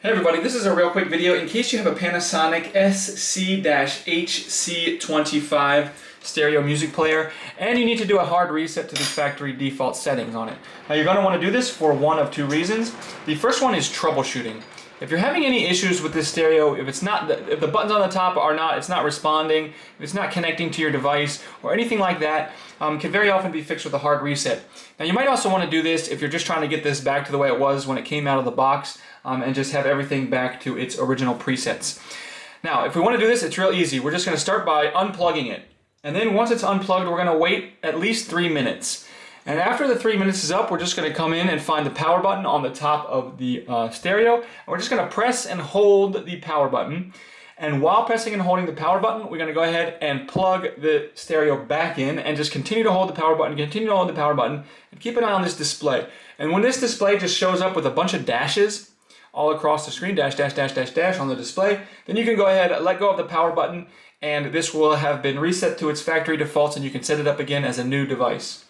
Hey everybody, this is a real quick video in case you have a Panasonic SC-HC25 Stereo music player and you need to do a hard reset to the factory default settings on it. Now you're going to want to do this for one of two reasons. The first one is troubleshooting. If you're having any issues with this stereo, if the buttons on the top it's not responding, if it's not connecting to your device or anything like that, can very often be fixed with a hard reset. Now you might also want to do this if you're just trying to get this back to the way it was when it came out of the box and just have everything back to its original presets. Now if we want to do this, it's real easy. We're just going to start by unplugging it. And then once it's unplugged, we're going to wait at least 3 minutes. And after the 3 minutes is up, we're just going to come in and find the power button on the top of the stereo. And we're just going to press and hold the power button. And while pressing and holding the power button, we're going to go ahead and plug the stereo back in and just continue to hold the power button, continue to hold the power button, and keep an eye on this display. And when this display just shows up with a bunch of dashes all across the screen, dash, dash, dash, dash, dash on the display, then you can go ahead and let go of the power button, and this will have been reset to its factory defaults, and you can set it up again as a new device.